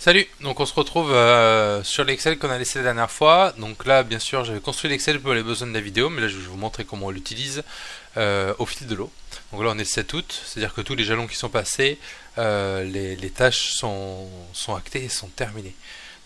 Salut, donc on se retrouve sur l'Excel qu'on a laissé la dernière fois. Donc là, bien sûr, j'avais construit l'Excel pour les besoins de la vidéo, mais là je vais vous montrer comment on l'utilise au fil de l'eau. Donc là, on est le 7 août, c'est-à-dire que tous les jalons qui sont passés, les tâches sont actées et sont terminées.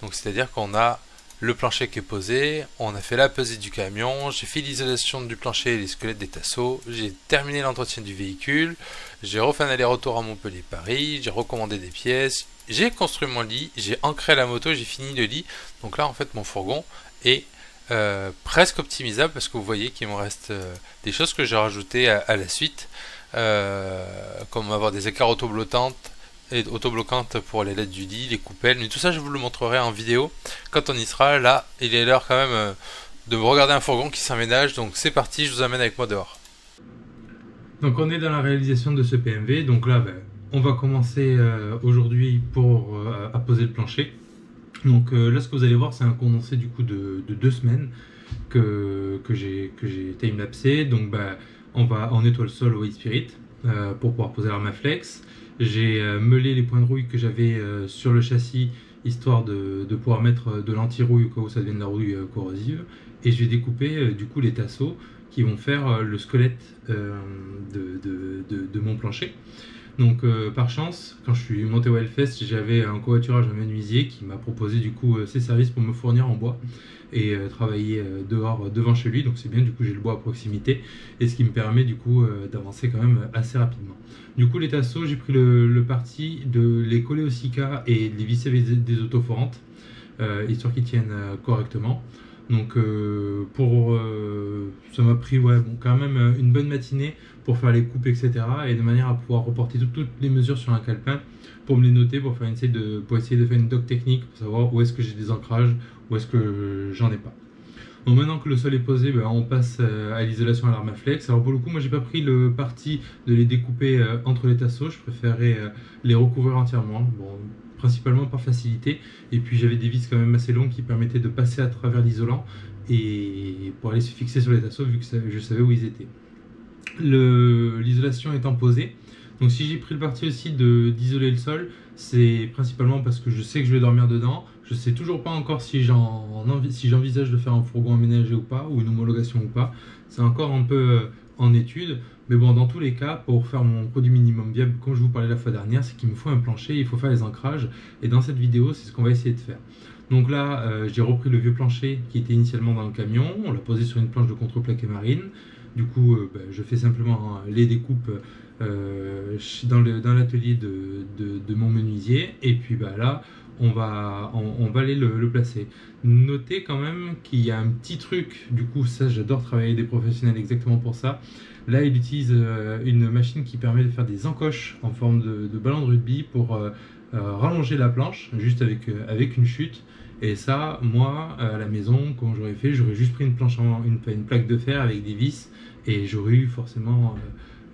Donc c'est-à-dire qu'on a le plancher qui est posé, on a fait la pesée du camion, j'ai fait l'isolation du plancher et les squelettes des tasseaux, j'ai terminé l'entretien du véhicule, j'ai refait un aller-retour à Montpellier-Paris, j'ai recommandé des pièces, j'ai construit mon lit, j'ai ancré la moto, j'ai fini le lit. Donc là, en fait, mon fourgon est presque optimisable parce que vous voyez qu'il me reste des choses que j'ai rajoutées à la suite, comme avoir des écarts autobloquantes pour les LED du lit, les coupelles, mais tout ça je vous le montrerai en vidéo quand on y sera. Là, il est l'heure quand même de regarder un fourgon qui s'aménage, donc c'est parti, je vous amène avec moi dehors. Donc on est dans la réalisation de ce PMV, donc là on va commencer aujourd'hui à poser le plancher. Donc là ce que vous allez voir c'est un condensé du coup de 2 semaines que j'ai timelapsé. Donc on nettoie le sol au White Spirit pour pouvoir poser l'Armaflex. J'ai meulé les points de rouille que j'avais sur le châssis histoire de pouvoir mettre de l'anti-rouille au cas où ça devienne de la rouille corrosive. Et je vais découper du coup les tasseaux qui vont faire le squelette de mon plancher. Donc par chance, quand je suis monté au Hellfest, j'avais un covoiturage, un menuisier qui m'a proposé du coup ses services pour me fournir en bois et travailler dehors devant chez lui. Donc c'est bien, du coup j'ai le bois à proximité et ce qui me permet du coup d'avancer quand même assez rapidement. Du coup les tasseaux, j'ai pris le parti de les coller au Sika et de les visser avec des autoforantes histoire qu'ils tiennent correctement. Donc ça m'a pris quand même une bonne matinée pour faire les coupes, etc. Et de manière à pouvoir reporter toutes les mesures sur un calepin pour me les noter, pour essayer de faire une doc technique, pour savoir où est-ce que j'ai des ancrages, où est-ce que j'en ai pas. Donc maintenant que le sol est posé, on passe à l'isolation à l'Armaflex. Alors pour le coup, moi j'ai pas pris le parti de les découper entre les tasseaux, je préférais les recouvrir entièrement. Bon, principalement par facilité. Et puis j'avais des vis quand même assez longues qui permettaient de passer à travers l'isolant et pour aller se fixer sur les tasseaux vu que je savais où ils étaient. L'isolation étant posée, donc si j'ai pris le parti aussi d'isoler le sol, c'est principalement parce que je sais que je vais dormir dedans. Je sais toujours pas encore si j'envisage de faire un fourgon aménagé ou pas, ou une homologation ou pas. C'est encore un peu en étude. Mais bon, dans tous les cas, pour faire mon produit minimum viable, comme je vous parlais la fois dernière, c'est qu'il me faut un plancher, il faut faire les ancrages. Et dans cette vidéo, c'est ce qu'on va essayer de faire. Donc là, j'ai repris le vieux plancher qui était initialement dans le camion. On l'a posé sur une planche de contreplaqué marine. Du coup, je fais simplement les découpes dans l'atelier de mon menuisier. Et puis là, on va aller le placer. Notez quand même qu'il y a un petit truc, du coup ça j'adore travailler avec des professionnels exactement pour ça. Là il utilise une machine qui permet de faire des encoches en forme de ballon de rugby pour rallonger la planche, juste avec une chute. Et ça, moi, à la maison, quand j'aurais fait, j'aurais juste pris une plaque de fer avec des vis et j'aurais eu forcément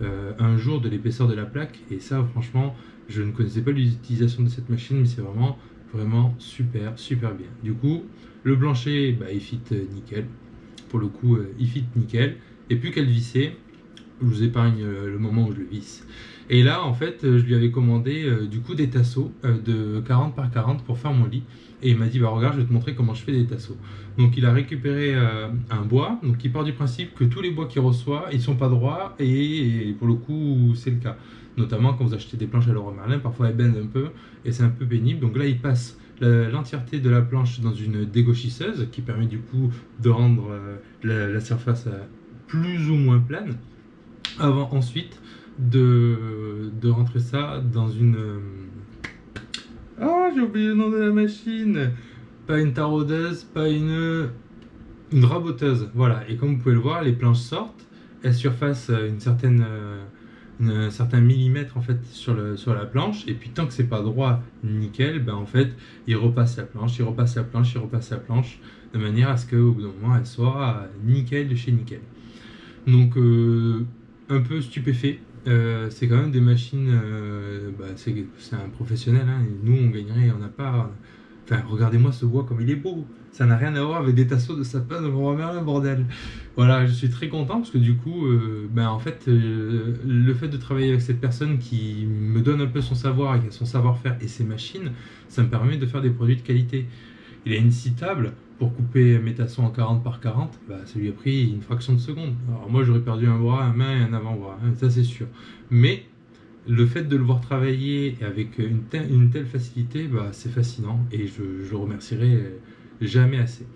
un jour de l'épaisseur de la plaque. Et ça, franchement, je ne connaissais pas l'utilisation de cette machine, mais c'est vraiment super bien. Du coup, le plancher, il fit nickel. Pour le coup, il fit nickel. Et plus qu'à le visser, je vous épargne le moment où je le visse. Et là, en fait, je lui avais commandé du coup des tasseaux de 40 par 40 pour faire mon lit. Et il m'a dit, regarde, je vais te montrer comment je fais des tasseaux. Donc il a récupéré un bois. Donc il part du principe que tous les bois qu'il reçoit, ils sont pas droits. Et pour le coup, c'est le cas. Notamment quand vous achetez des planches à Leroy Merlin, parfois elles bendent un peu. Et c'est un peu pénible. Donc là, il passe l'entièreté de la planche dans une dégauchisseuse qui permet du coup de rendre la surface plus ou moins plane. Avant ensuite de rentrer ça dans une... Ah, j'ai oublié le nom de la machine. Pas une taraudeuse, pas une raboteuse. Voilà, et comme vous pouvez le voir, les planches sortent. Elles surfassent un certain millimètre en fait sur la planche. Et puis tant que c'est pas droit, nickel, en fait, il repasse la planche, il repasse la planche, il repasse la planche. De manière à ce qu'au bout d'un moment, elle soit nickel de chez nickel. Donc un peu stupéfait. C'est quand même des machines, c'est un professionnel, hein, et nous on gagnerait, on n'a pas Enfin, regardez-moi ce bois comme il est beau. Ça n'a rien à voir avec des tasseaux de sapin de Leroy Merlin, bordel. Voilà, je suis très content parce que du coup, en fait, le fait de travailler avec cette personne qui me donne un peu son savoir, et son savoir-faire et ses machines, ça me permet de faire des produits de qualité. Il a une scie table pour couper mes tassons en 40 par 40, bah, ça lui a pris une fraction de seconde. Alors moi, j'aurais perdu un bras, un main et un avant-bras, hein, ça c'est sûr. Mais le fait de le voir travailler avec une telle facilité, bah, c'est fascinant et je remercierai jamais assez.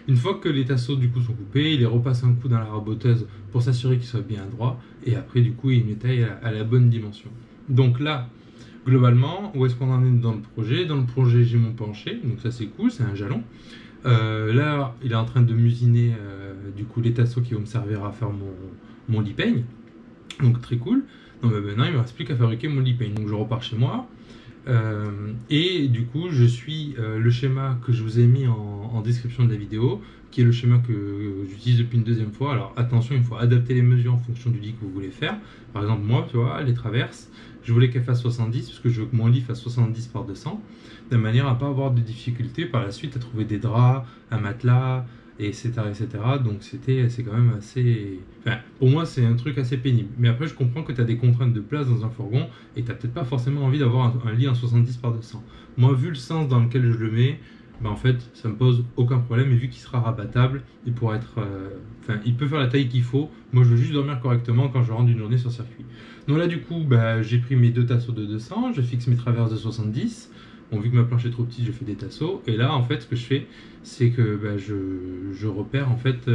Une fois que les tasseaux du coup sont coupés, il les repasse un coup dans la raboteuse pour s'assurer qu'ils soient bien droits et après du coup il les taille à la bonne dimension. Donc là, globalement, où est-ce qu'on en est dans le projet? Dans le projet, j'ai mon plancher, donc ça c'est cool, c'est un jalon. Là, il est en train de musiner du coup les tasseaux qui vont me servir à faire mon lit peigne, donc très cool. Donc maintenant, il ne me reste plus qu'à fabriquer mon lit peigne. Donc je repars chez moi. Et du coup, je suis le schéma que je vous ai mis en description de la vidéo, qui est le schéma que j'utilise depuis une deuxième fois. Alors attention, il faut adapter les mesures en fonction du lit que vous voulez faire. Par exemple, moi, tu vois, les traverses, je voulais qu'elles fassent 70 parce que je veux que mon lit fasse 70 par 200, de manière à ne pas avoir de difficulté par la suite à trouver des draps, un matelas, etc. Donc c'est quand même assez... Enfin, pour moi, c'est un truc assez pénible. Mais après, je comprends que tu as des contraintes de place dans un fourgon et tu n'as peut-être pas forcément envie d'avoir un lit en 70 par 200. Moi, vu le sens dans lequel je le mets, en fait, ça me pose aucun problème. Et vu qu'il sera rabattable, il pourra être... il peut faire la taille qu'il faut. Moi, je veux juste dormir correctement quand je rentre d'une journée sur circuit. Donc là, du coup, j'ai pris mes deux tasseaux de 200, je fixe mes traverses de 70. Bon, vu que ma planche est trop petite, je fais des tasseaux. Et là, en fait, ce que je fais, c'est que je repère en fait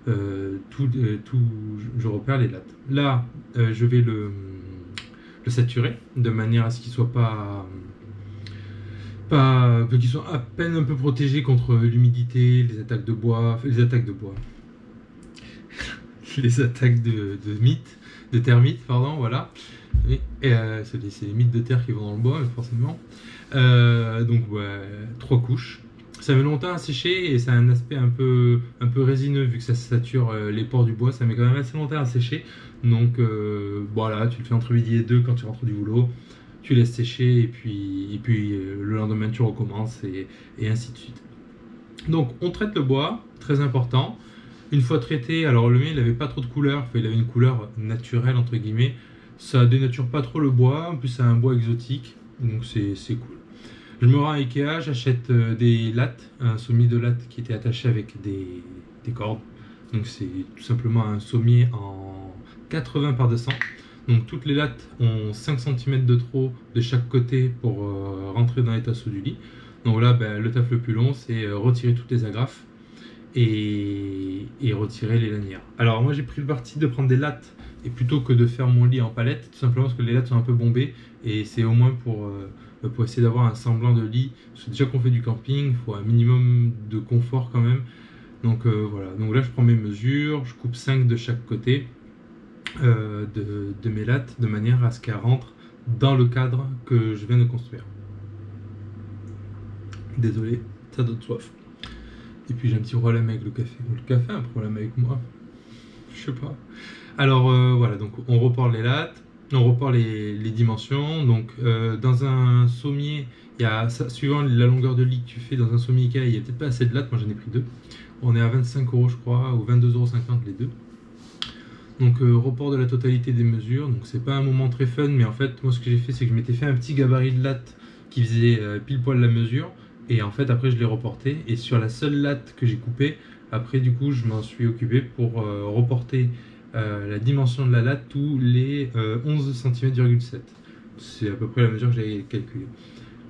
je repère les lattes. Là, je vais le saturer de manière à ce qu'il soit qu'il soit à peine un peu protégé contre l'humidité, les attaques de bois, les attaques de termites, pardon, voilà. C'est les mythes de terre qui vont dans le bois, forcément. Donc, ouais, 3 couches. Ça met longtemps à sécher et ça a un aspect un peu résineux vu que ça sature les pores du bois. Ça met quand même assez longtemps à sécher. Donc, voilà, tu le fais entre midi et 2 quand tu rentres du boulot. Tu laisses sécher et puis le lendemain, tu recommences et ainsi de suite. Donc, on traite le bois, très important. Une fois traité, alors le mien, il n'avait pas trop de couleur. Enfin, il avait une couleur naturelle, entre guillemets. Ça dénature pas trop le bois, en plus c'est un bois exotique, donc c'est cool. Je me rends à Ikea, j'achète des lattes, un sommier de lattes qui était attaché avec des cordes. Donc c'est tout simplement un sommier en 80 par 200. Donc toutes les lattes ont 5 cm de trop de chaque côté pour rentrer dans les tasseaux du lit. Donc là, le taf le plus long, c'est retirer toutes les agrafes et retirer les lanières. Alors moi j'ai pris le parti de prendre des lattes et plutôt que de faire mon lit en palette, tout simplement parce que les lattes sont un peu bombées et c'est au moins pour essayer d'avoir un semblant de lit. Parce que déjà qu'on fait du camping, il faut un minimum de confort quand même. Donc voilà, donc là je prends mes mesures, je coupe 5 de chaque côté de mes lattes de manière à ce qu'elles rentrent dans le cadre que je viens de construire. Désolé, ça donne soif. Et puis j'ai un petit problème avec le café. Le café a un problème avec moi. Je sais pas. Alors voilà, donc on repart les lattes, on repart les dimensions. Donc dans un sommier, suivant la longueur de lit que tu fais dans un sommier Ikea, il n'y a peut-être pas assez de lattes. Moi j'en ai pris 2. On est à 25 € je crois, ou 22,50 € les deux. Donc report de la totalité des mesures. Donc c'est pas un moment très fun, mais en fait moi ce que j'ai fait c'est que je m'étais fait un petit gabarit de lattes qui faisait pile poil la mesure. Et en fait après je l'ai reporté. Et sur la seule latte que j'ai coupée, après du coup je m'en suis occupé pour reporter la dimension de la latte tous les 11 cm,7. C'est à peu près la mesure que j'avais calculée.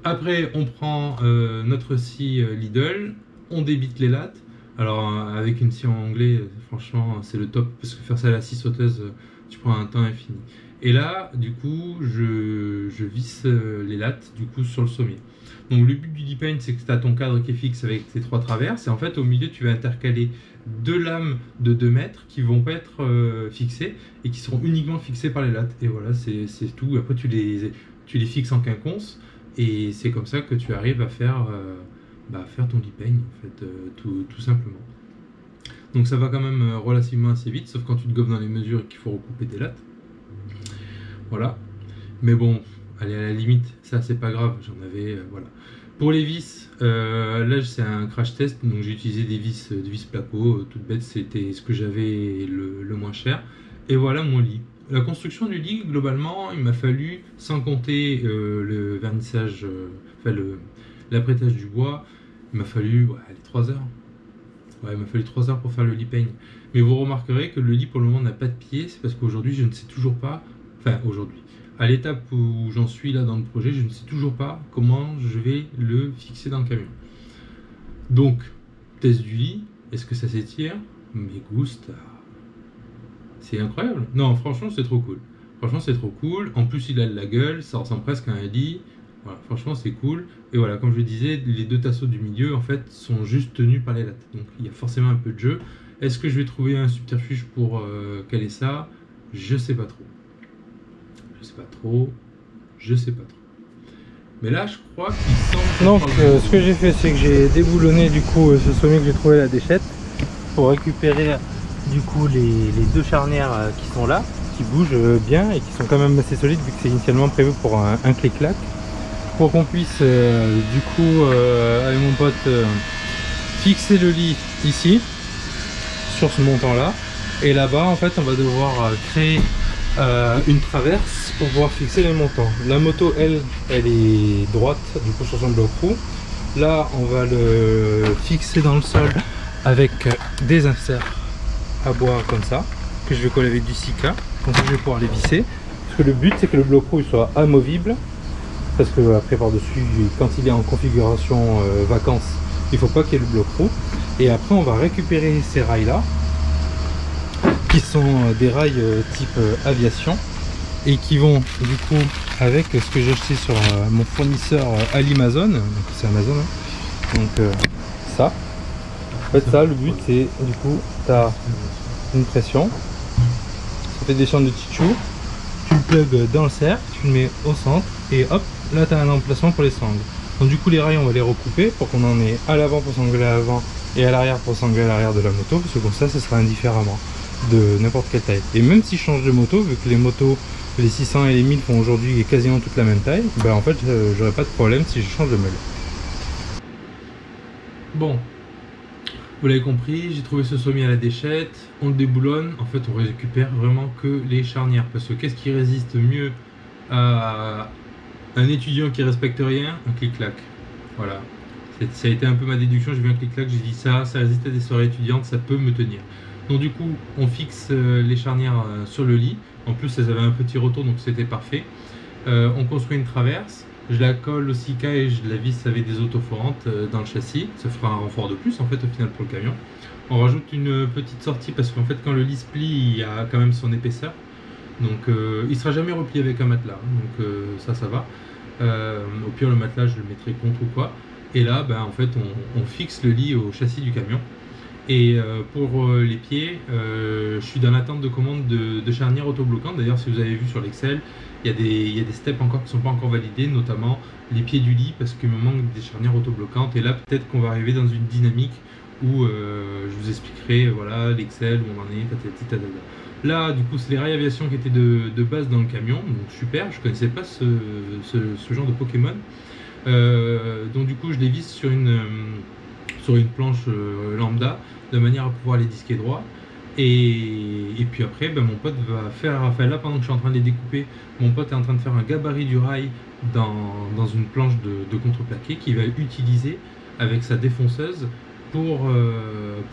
Après on prend notre scie Lidl, on débite les lattes. Alors avec une scie en anglais, franchement c'est le top parce que faire ça à la scie sauteuse, tu prends un temps infini. Et là du coup je visse les lattes du coup sur le sommier. Donc le but du lit paint c'est que tu as ton cadre qui est fixe avec tes 3 traverses et en fait au milieu tu vas intercaler 2 lames de 2 mètres qui vont pas être fixées et qui seront uniquement fixées par les lattes. Et voilà, c'est tout. Après tu les fixes en quinconce et c'est comme ça que tu arrives à faire ton lit paint en fait, tout simplement. Donc ça va quand même relativement assez vite, sauf quand tu te goffes dans les mesures et qu'il faut recouper tes lattes. Voilà. Mais bon, allez, à la limite, ça c'est pas grave, j'en avais, voilà. Pour les vis, là c'est un crash test, donc j'ai utilisé des vis placo, toutes bêtes, c'était ce que j'avais le moins cher. Et voilà mon lit. La construction du lit, globalement, il m'a fallu, sans compter le vernissage, enfin l'apprêtage du bois, il m'a fallu, ouais, allez, 3 heures. Ouais, il m'a fallu 3 heures pour faire le lit peigne. Mais vous remarquerez que le lit pour le moment n'a pas de pied, c'est parce qu'aujourd'hui je ne sais toujours pas, enfin aujourd'hui, à l'étape où j'en suis là dans le projet, je ne sais toujours pas comment je vais le fixer dans le camion. Donc, test du lit, est-ce que ça s'étire? Mais gusta. C'est incroyable. Non, franchement, c'est trop cool. Franchement, c'est trop cool. En plus, il a de la gueule, ça ressemble presque à un lit. Voilà, franchement, c'est cool. Et voilà, comme je le disais, les deux tasseaux du milieu, en fait, sont juste tenus par les lattes. Donc, il y a forcément un peu de jeu. Est-ce que je vais trouver un subterfuge pour caler ça? Je sais pas trop. Je sais pas trop. Je sais pas trop. Mais là, je crois qu'il semble... Donc, ce que j'ai fait, c'est que j'ai déboulonné du coup ce sommier que j'ai trouvé à la déchette pour récupérer du coup les deux charnières qui sont là, qui bougent bien et qui sont quand même assez solides vu que c'est initialement prévu pour un clic-clac. Pour qu'on puisse du coup avec mon pote fixer le lit ici sur ce montant là, et là-bas en fait on va devoir créer une traverse pour pouvoir fixer les montants. La moto elle est droite du coup sur son bloc roue. Là on va le fixer dans le sol avec des inserts à bois comme ça que je vais coller avec du Sika, comme ça je vais pouvoir les visser, parce que le but c'est que le bloc roue il soit amovible, parce que après par dessus quand il est en configuration vacances il faut pas qu'il y ait le bloc roue. Et après on va récupérer ces rails là qui sont des rails type aviation et qui vont du coup avec ce que j'ai acheté sur mon fournisseur Alimazon, donc c'est Amazon hein. Donc ça en fait, ça le but c'est du coup tu as une pression, ça fait des champs de tchou, tu le plugues dans le cercle, tu le mets au centre et hop là tu as un emplacement pour les sangles. Donc du coup les rails on va les recouper pour qu'on en ait à l'avant pour s'engueuler à l'avant et à l'arrière pour s'engueuler à l'arrière de la moto, parce que comme ça sera indifféremment de n'importe quelle taille. Et même si je change de moto, vu que les motos, les 600 et les 1000 font aujourd'hui quasiment toute la même taille, ben en fait j'aurais pas de problème si je change de meule. Bon, vous l'avez compris, j'ai trouvé ce sommier à la déchette, on le déboulonne, en fait on récupère vraiment que les charnières, parce que qu'est-ce qui résiste mieux à un étudiant qui respecte rien? Un clic-clac. Voilà, ça a été un peu ma déduction, j'ai vu un clic-clac, j'ai dit ça résiste à des soirées étudiantes, ça peut me tenir. Donc du coup, on fixe les charnières sur le lit. En plus, elles avaient un petit retour, donc c'était parfait. On construit une traverse. Je la colle au Sika et je la visse avec des autoforantes dans le châssis. Ça fera un renfort de plus en fait au final pour le camion. On rajoute une petite sortie parce qu'en fait quand le lit se plie, il y a quand même son épaisseur. Donc il sera jamais replié avec un matelas. Donc ça va. Au pire le matelas je le mettrai contre ou quoi. Et là ben, en fait on fixe le lit au châssis du camion. Et pour les pieds, je suis dans l'attente de commande de charnières autobloquantes. D'ailleurs, si vous avez vu sur l'Excel, il y a des steps encore qui ne sont pas encore validés, notamment les pieds du lit, parce qu'il me manque des charnières autobloquantes. Et là, peut-être qu'on va arriver dans une dynamique où je vous expliquerai voilà, l'Excel, où on en est, tatata. Là, du coup, c'est les rails aviation qui étaient de base dans le camion. Donc super, je ne connaissais pas ce genre de Pokémon. Donc du coup, je les visse sur une planche lambda, de manière à pouvoir les disquer droit. Et puis après, ben, mon pote va faire, enfin là pendant que je suis en train de les découper, mon pote est en train de faire un gabarit du rail dans une planche de contreplaqué qu'il va utiliser avec sa défonceuse pour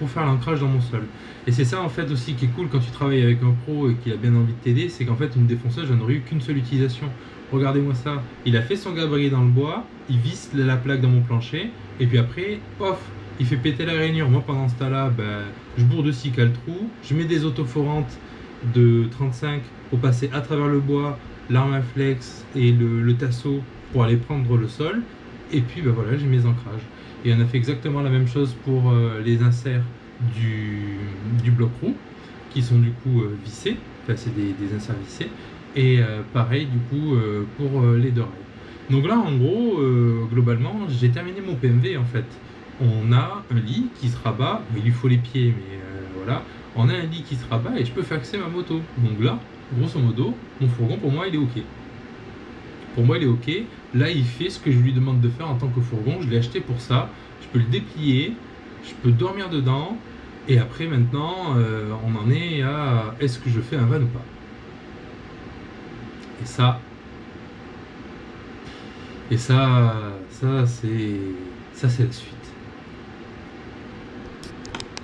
faire l'ancrage dans mon sol. Et c'est ça en fait aussi qui est cool quand tu travailles avec un pro et qu'il a bien envie de t'aider, c'est qu'en fait une défonceuse, j'en aurais eu qu'une seule utilisation. Regardez-moi ça, il a fait son gabarit dans le bois, il visse la plaque dans mon plancher, et puis après, pof, il fait péter la rainure. Moi pendant ce temps-là, ben, je bourre de Sika le trou, je mets des autoforantes de 35 pour passer à travers le bois, l'arme à flex et le tasseau pour aller prendre le sol, et puis ben voilà, j'ai mes ancrages. Et on a fait exactement la même chose pour les inserts du bloc roue, qui sont du coup vissés, enfin c'est des inserts vissés, et pareil du coup pour les deux rails. Donc là en gros, globalement, j'ai terminé mon PMV en fait. On a un lit qui se rabat, il lui faut les pieds, mais voilà, on a un lit qui se rabat et je peux faxer ma moto. Donc là, grosso modo, mon fourgon pour moi il est ok. Pour moi, il est ok. Là, il fait ce que je lui demande de faire en tant que fourgon. Je l'ai acheté pour ça. Je peux le déplier, je peux dormir dedans. Et après, maintenant, on en est à est-ce que je fais un van ou pas. Et ça c'est la suite.